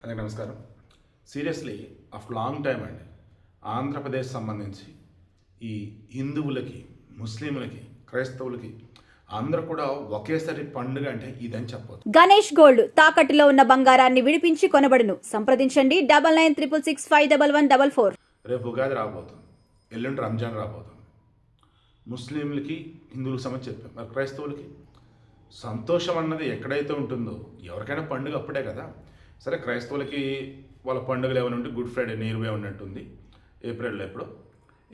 అందరికీ నమస్కారం. Seriously after long time అండి ఆంధ్రప్రదేశ్ సంబంధించి ఈ హిందువులకి, ముస్లింలకి, క్రైస్తవులకి అందరూ కూడా ఒకేసారి పండుగ అంటే ఇదని చెప్పవచ్చు. గణేష్ గోల్డ్ తాకట్టులో ఉన్న బంగారాన్ని విడిపించి కొనబడును. సంప్రదించండి 9966651144. రేపు ఉగాది రాబోతుంది, ఎల్లుండి రంజాన్ రాబోతుంది. ముస్లింలకి, హిందువులకు సంబంధించి చెప్పాం. మరి క్రైస్తవులకి సంతోషం అన్నది ఎక్కడైతే ఉంటుందో ఎవరికైనా పండుగ అప్పుడే కదా. సరే, క్రైస్తవులకి వాళ్ళ పండుగలు ఏమైనా ఉంటే గుడ్ ఫ్రైడే నియర్వే ఉన్నట్టుంది, ఏప్రిల్లో ఎప్పుడు.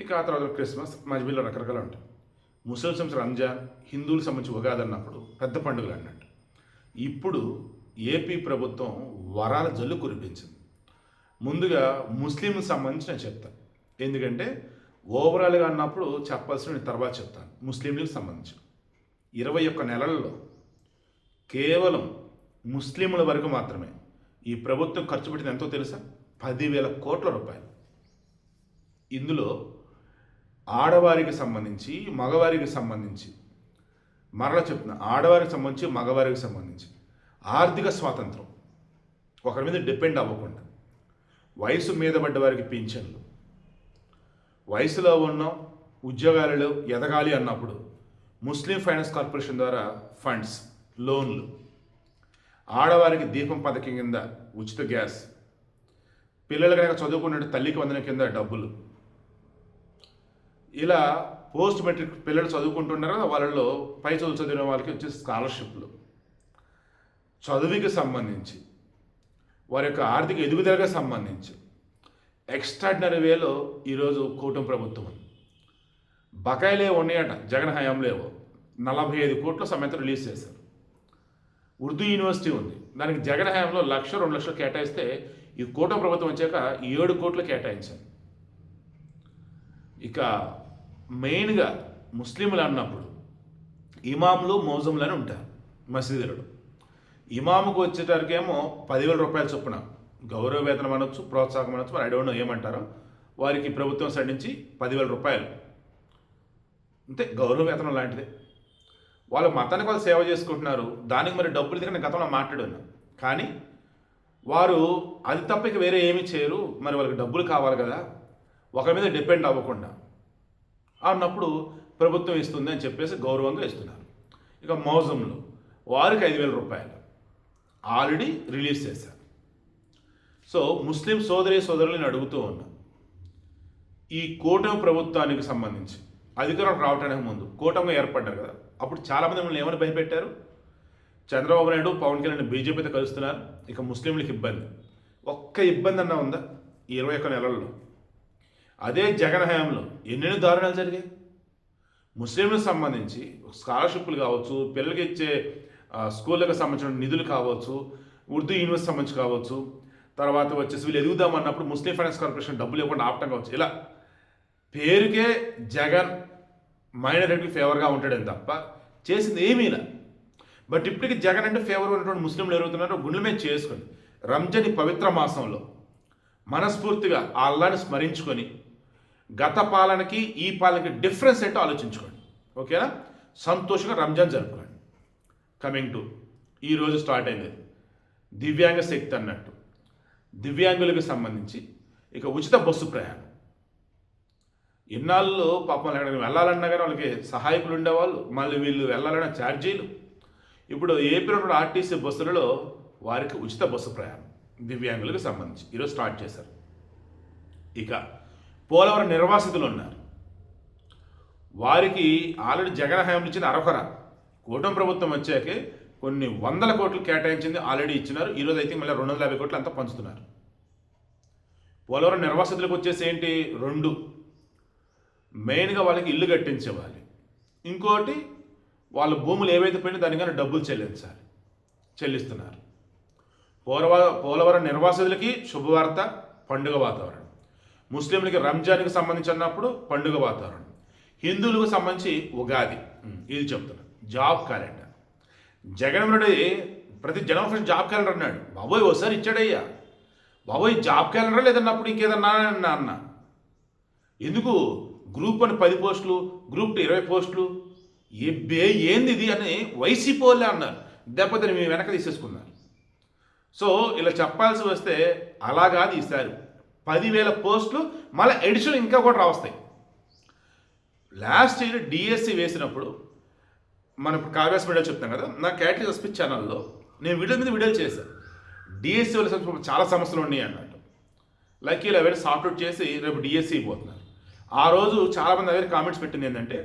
ఇక ఆ తర్వాత క్రిస్మస్, మధ్యలో రకరకాలు ఉంటాయి. ముస్లిమ్స్ రంజాన్, హిందువులకు సంబంధించి ఉగాది అన్నప్పుడు పెద్ద పండుగలు అన్నట్టు. ఇప్పుడు ఏపీ ప్రభుత్వం వరాల జల్లు కురిపించింది. ముందుగా ముస్లింలకు సంబంధించి నేను చెప్తాను, ఎందుకంటే ఓవరాల్గా అన్నప్పుడు చెప్పాల్సిన నేను తర్వాత చెప్తాను. ముస్లింలకు సంబంధించి 21 నెలల్లో కేవలం ముస్లింల వరకు మాత్రమే ఈ ప్రభుత్వం ఖర్చు పెట్టింది ఎంతో తెలుసా? 10,000 కోట్ల రూపాయలు. ఇందులో ఆడవారికి సంబంధించి, మగవారికి సంబంధించి, మరలా చెప్తున్నా, ఆడవారికి సంబంధించి, మగవారికి సంబంధించి ఆర్థిక స్వాతంత్రం, ఒకరి మీద డిపెండ్ అవ్వకుండా, వయసు మీద పడ్డ వారికి పింఛన్లు, వయసులో ఉన్న ఉద్యోగాలలో ఎదగాలి అన్నప్పుడు ముస్లిం ఫైనాన్స్ కార్పొరేషన్ ద్వారా ఫండ్స్, లోన్లు, ఆడవారికి దీపం పథకం కింద ఉచిత గ్యాస్, పిల్లలు కనుక చదువుకున్నట్టు తల్లికి వందనం కింద డబ్బులు, ఇలా పోస్ట్ మెట్రిక్ పిల్లలు చదువుకుంటున్నారు కదా, వాళ్ళలో పై చదువు చదివిన వాళ్ళకి వచ్చే స్కాలర్షిప్లు, చదువుకి సంబంధించి, వారి యొక్క ఆర్థిక ఎదుగుదలకు సంబంధించి ఎక్స్ట్రాడినరీ వేలో ఈరోజు కూటమి ప్రభుత్వం బకాయిలే ఉన్నాయట. జగన్ హయాంలో 45 కోట్ల సమేత రిలీజ్ చేశారు. ఉర్దూ యూనివర్సిటీ ఉంది, దానికి జగన్ హయాంలో 1,00,000, 2 లక్షలు కేటాయిస్తే ఈ కూటమి ప్రభుత్వం వచ్చాక 7 కోట్లు కేటాయించారు. ఇక మెయిన్గా ముస్లింలు అన్నప్పుడు ఇమాములు, మౌజంలు అని ఉంటారు మసీదులలో. ఇమాముకు వచ్చేటరికేమో 10,000 రూపాయల చొప్పున గౌరవ వేతనం అనొచ్చు, ప్రోత్సాహం అనొచ్చు, మరి ఐ డోంట్ నో ఏమంటారో, వారికి ప్రభుత్వం సైడ్ నుంచి 10,000 రూపాయలు, అంతే, గౌరవ వేతనం లాంటిదే. వాళ్ళ మతానికి వాళ్ళు సేవ చేసుకుంటున్నారు, దానికి మరి డబ్బులు దగ్గర నేను గతంలో మాట్లాడాను. కానీ వారు అది తప్ప ఇక వేరే ఏమీ చేయరు, మరి వాళ్ళకి డబ్బులు కావాలి కదా, ఒకరి మీద డిపెండ్ అవ్వకుండా అన్నప్పుడు ప్రభుత్వం ఇస్తుంది అని చెప్పేసి గౌరవంగా ఇస్తున్నారు. ఇక మౌజంలో వారికి 5,000 రూపాయలు ఆల్రెడీ రిలీజ్ చేశారు. సో ముస్లిం సోదరులు నేను అడుగుతూ ఉన్నా, ఈ కూటమి ప్రభుత్వానికి సంబంధించి అధికారం రావడానికి ముందు కూటమిగా ఏర్పడ్డారు కదా, అప్పుడు చాలామంది మిమ్మల్ని ఏమని భయపెట్టారు? చంద్రబాబు నాయుడు, పవన్ కళ్యాణ్ బీజేపీతో కలుస్తున్నారు, ఇక ముస్లింలకు ఇబ్బంది. ఒక్క ఇబ్బంది అన్నా ఉందా ఈ 21 నెలల్లో? అదే జగన్ హయాంలో ఎన్నెన్ని దారుణాలు జరిగాయి. ముస్లింలకు సంబంధించి స్కాలర్షిప్లు కావచ్చు, పిల్లలకి ఇచ్చే స్కూళ్ళకి సంబంధించిన నిధులు కావచ్చు, ఉర్దూ యూనివర్సిటీ సంబంధించి కావచ్చు, తర్వాత వచ్చేసి వీళ్ళు ఎదుగుదామన్నప్పుడు ముస్లిం ఫైనాన్స్ కార్పొరేషన్ డబ్బులు ఇవ్వకుండా ఆపటం కావచ్చు. ఇలా పేరుకే జగన్ మైనారిటీకి ఫేవర్గా ఉంటాడని తప్ప చేసింది ఏమీనా. బట్ ఇప్పటికీ జగన్ అంటే ఫేవర్ ఉన్నటువంటి ముస్లింలు ఎరుగుతున్నారో గుండెల మీద చేసుకొని రంజాన్ పవిత్ర మాసంలో మనస్ఫూర్తిగా ఆ అల్లాని స్మరించుకొని గత పాలనకి ఈ పాలనకి డిఫరెన్స్ ఏంటో ఆలోచించుకోండి, ఓకేనా? సంతోషంగా రంజాన్ జరుపుకోండి. కమింగ్ టు ఈరోజు స్టార్ట్ అయింది దివ్యాంగ శక్తి అన్నట్టు. దివ్యాంగులకు సంబంధించి ఇక ఉచిత బస్సు ప్రయాణం. ఇన్నాళ్ళు పాపం ఎక్కడికి వెళ్ళాలన్నా కానీ వాళ్ళకి సహాయకులు ఉండేవాళ్ళు, మళ్ళీ వీళ్ళు వెళ్ళాలన్న ఛార్జీలు. ఇప్పుడు ఏపీలో ఆర్టీసీ బస్సులలో వారికి ఉచిత బస్సు ప్రయాణం దివ్యాంగులకు సంబంధించి ఈరోజు స్టార్ట్ చేశారు. ఇక పోలవరం నిర్వాసితులు ఉన్నారు, వారికి ఆల్రెడీ జగన్ హయాం ఇచ్చిన అరకొర, కూటమి ప్రభుత్వం వచ్చాకే కొన్ని 100 కోట్లు కేటాయించింది, ఆల్రెడీ ఇచ్చినారు. ఈరోజు అయితే మళ్ళీ 250 కోట్లు అంతా పంచుతున్నారు. పోలవరం నిర్వాసితులకు వచ్చేసి ఏంటి? 2 మెయిన్గా వాళ్ళకి ఇల్లు కట్టించేవాలి, ఇంకోటి వాళ్ళ భూములు ఏవైతే పోయినా దానికన్నా డబ్బులు చెల్లిస్తున్నారు. పోలవరం నిర్వాసితులకి శుభవార్త, పండుగ వాతావరణం. ముస్లింలకి రంజాన్కి సంబంధించి అన్నప్పుడు పండుగ వాతావరణం. హిందువులకు సంబంధించి ఉగాది. ఇది చెప్తున్నా. Job calendar. జగన్ రెడ్డి ప్రతి జనవరి ఫస్ట్ జాబ్ క్యాలెండర్ అన్నాడు. బాబోయ్ ఒకసారి ఇచ్చాడయ్యా బాబోయ్, జాబ్ క్యాలెండర్ లేదన్నప్పుడు ఇంకేదన్నా అన్న ఎందుకు? గ్రూప్ 1 10 పోస్టులు, గ్రూప్ 2 20 పోస్టులు, ఏంది ఇది అని వైసీపీ వాళ్ళే అన్నారు. దెబ్బతిని మేము వెనక తీసేసుకున్నారు. సో ఇలా చెప్పాల్సి వస్తే అలా కాదు ఈసారి 10,000 పోస్టులు మళ్ళీ ఎడిషన్ ఇంకా కూడా రావస్తాయి. లాస్ట్ ఇయర్ డిఎస్సి వేసినప్పుడు మనం ఇప్పుడు కావ్యాస్ మీడియా చెప్తాం కదా, నా కేటగిరీ స్పీచ్ ఛానల్లో నేను వీడియో మీద వీడియోలు చేశాను. డిఎస్సి వల్ల చాలా సమస్యలు ఉన్నాయి అన్నట్టు. లక్కీలో అవన్నీ సార్ట్అవుట్ చేసి రేపు డిఎస్సి పోతున్నారు. ఆ రోజు చాలామంది అవన్నీ కామెంట్స్ పెట్టింది ఏంటంటే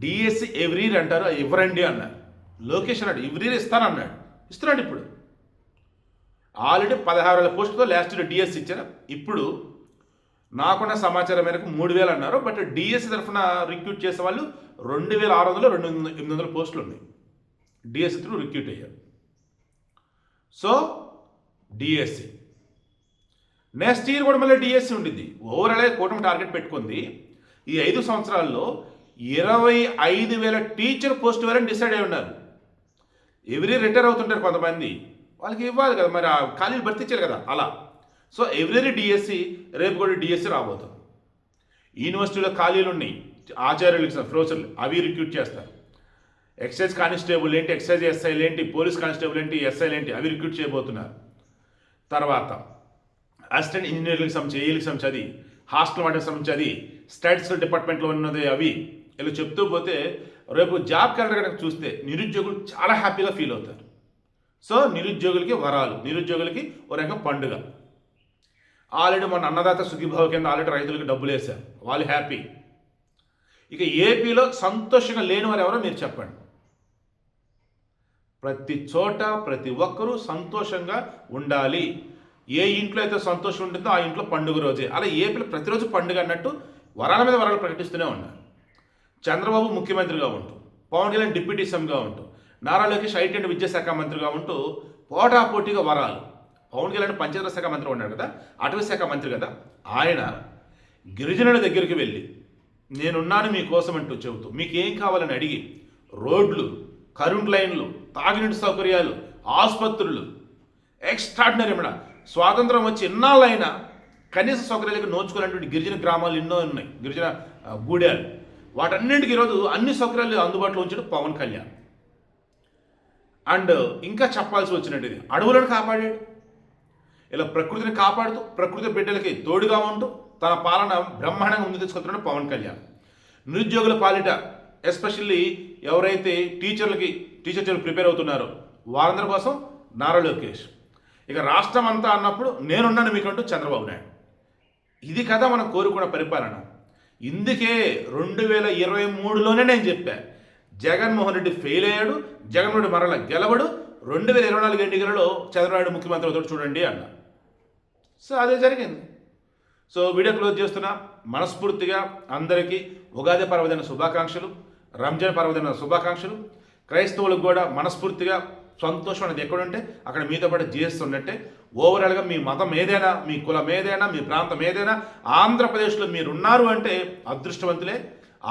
డిఎస్సి ఎవ్రీ ఇయర్ అంటారు, ఇవ్వరండి అన్నారు. లోకేష్ అన్నాడు ఎవ్రీ ఇయర్ ఇస్తానన్నాడు, ఇస్తున్నాడు. ఇప్పుడు ఆల్రెడీ 16,000 పోస్టులతో లాస్ట్ ఇయర్ డిఎస్సి ఇచ్చారు. ఇప్పుడు నాకున్న సమాచారం మేరకు 3,000 అన్నారు. బట్ డిఎస్సి తరఫున రిక్రూట్ చేసే వాళ్ళు 2,600 2,800 పోస్టులు ఉన్నాయి. డిఎస్సి త్రూ రిక్రూట్ అయ్యారు. సో డిఎస్సి నెక్స్ట్ ఇయర్ కూడా మళ్ళీ డిఎస్సి ఉండిద్ది. ఓవరాల్ కూటమి టార్గెట్ పెట్టుకుంది ఈ 5 సంవత్సరాల్లో 25,000 టీచర్ పోస్ట్ వేరని డిసైడ్ అయి ఉన్నారు. ఎవ్రీ రిటైర్ అవుతుంటారు కొంతమంది, వాళ్ళకి ఇవ్వాలి కదా, మరి ఆ ఖాళీలు భర్తీ చేయాలి కదా అలా. సో ఎవ్రీ డిఎస్సి రేపు కూడా డిఎస్సి రాబోతుంది. యూనివర్సిటీలో ఖాళీలు ఉన్నాయి, ఆచార్యులు ప్రొఫెసర్లు అవి రిక్రూట్ చేస్తారు. ఎక్సైజ్ కానిస్టేబుల్ ఏంటి, ఎక్సైజ్ ఎస్ఐలు ఏంటి, పోలీస్ కానిస్టేబుల్ ఏంటి, ఎస్ఐలు ఏంటి అవి రిక్రూట్ చేయబోతున్నారు. తర్వాత అసిస్టెంట్ ఇంజనీరింగ్కి సంబంధించి, ఏఈలకు సంబంధించి అది, హాస్టల్ వాటికి సంబంధించి అది, స్టాటిస్టికల్ డిపార్ట్మెంట్లో ఉన్నది అవి, ఇలా చెప్తూ పోతే రేపు జాబ్ క్యాలెండర్ కనుక చూస్తే నిరుద్యోగులు చాలా హ్యాపీగా ఫీల్ అవుతారు. సో నిరుద్యోగులకి వరాలు, నిరుద్యోగులకి ఒక రకంగా పండుగ. ఆల్రెడీ మన అన్నదాత సుఖీభావ కింద ఆల్రెడీ రైతులకు డబ్బులు వేశారు, వాళ్ళు హ్యాపీ. ఇక ఏపీలో సంతోషంగా లేని వారు ఎవరో మీరు చెప్పండి. ప్రతి చోట ప్రతి ఒక్కరూ సంతోషంగా ఉండాలి. ఏ ఇంట్లో అయితే సంతోషం ఉంటుందో ఆ ఇంట్లో పండుగ రోజే. అలా ఏపీలో ప్రతిరోజు పండుగ అన్నట్టు వరాల మీద వరాలు ప్రకటిస్తూనే ఉన్నారు. చంద్రబాబు ముఖ్యమంత్రిగా ఉంటూ, పవన్ కళ్యాణ్ డిప్యూటీ సీఎంగా ఉంటూ, నారా లోకేష్ ఐటీ అండ్ విద్యాశాఖ మంత్రిగా ఉంటూ పోటాపోటీగా వరాలు. పవన్ కళ్యాణ్ పంచాయతీ శాఖ మంత్రి ఉన్నాడు కదా, అటవీ శాఖ మంత్రి కదా, ఆయన గిరిజనుల దగ్గరికి వెళ్ళి నేనున్నాను మీకోసం అంటూ చెబుతూ మీకు ఏం కావాలని అడిగి రోడ్లు, కరెంట్ లైన్లు, తాగునీటి సౌకర్యాలు, ఆసుపత్రులు ఎక్స్ట్రాడినరీ మేడం. స్వాతంత్రం వచ్చి ఎన్నాళ్ళైనా కనీస సౌకర్యాలకు నోచుకున్నటువంటి గిరిజన గ్రామాలు ఎన్నో ఉన్నాయి, గిరిజన గూడాలు. వాటన్నింటికి ఈరోజు అన్ని సౌకర్యాలు అందుబాటులో ఉంచడం పవన్ కళ్యాణ్. అండ్ ఇంకా చెప్పాల్సి వచ్చినట్టు అడవులను కాపాడాడు. ఇలా ప్రకృతిని కాపాడుతూ ప్రకృతి బిడ్డలకి తోడుగా ఉంటూ తన పాలన బ్రహ్మాండంగా ముందు తీసుకొస్తున్నాడు పవన్ కళ్యాణ్. నిరుద్యోగుల పాలిట ఎస్పెషల్లీ ఎవరైతే టీచర్ ప్రిపేర్ అవుతున్నారో వారందరి కోసం నారా లోకేష్. ఇక రాష్ట్రం అంతా అన్నప్పుడు నేనున్నాను మీకంటూ చంద్రబాబు నాయుడు. ఇది కదా మనం కోరుకున్న పరిపాలన. ఇందుకే 2023లోనే నేను చెప్పా, జగన్మోహన్ రెడ్డి ఫెయిల్ అయ్యాడు, జగన్మోహన్ రెడ్డి మరల గెలవడు, 2024 ఎన్నికలలో చంద్రబాబు ముఖ్యమంత్రి అవుతాడు చూడండి అన్న. సో అదే జరిగింది. సో వీడియో క్లోజ్ చేస్తున్నా. మనస్ఫూర్తిగా అందరికీ ఉగాది పర్వదిన శుభాకాంక్షలు, రంజాన్ పర్వదిన శుభాకాంక్షలు. క్రైస్తవులకు కూడా మనస్ఫూర్తిగా సంతోషం అనేది ఎక్కడుంటే అక్కడ మీతో పాటు జీవిస్తున్నట్టే. ఓవరాల్గా మీ మతం ఏదైనా, మీ కులం ఏదైనా, మీ ప్రాంతం ఏదైనా, ఆంధ్రప్రదేశ్లో మీరున్నారు అంటే అదృష్టవంతులే.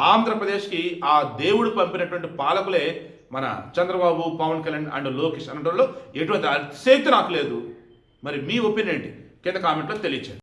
ఆంధ్రప్రదేశ్కి ఆ దేవుడు పంపినటువంటి పాలకులే మన చంద్రబాబు, పవన్ కళ్యాణ్ అండ్ లోకేష్ అనడంలో ఎటువంటి అతిశక్తి నాకు లేదు. మరి మీ ఒపీనియన్ ఏంటి కింద కామెంట్లో తెలియచేయండి.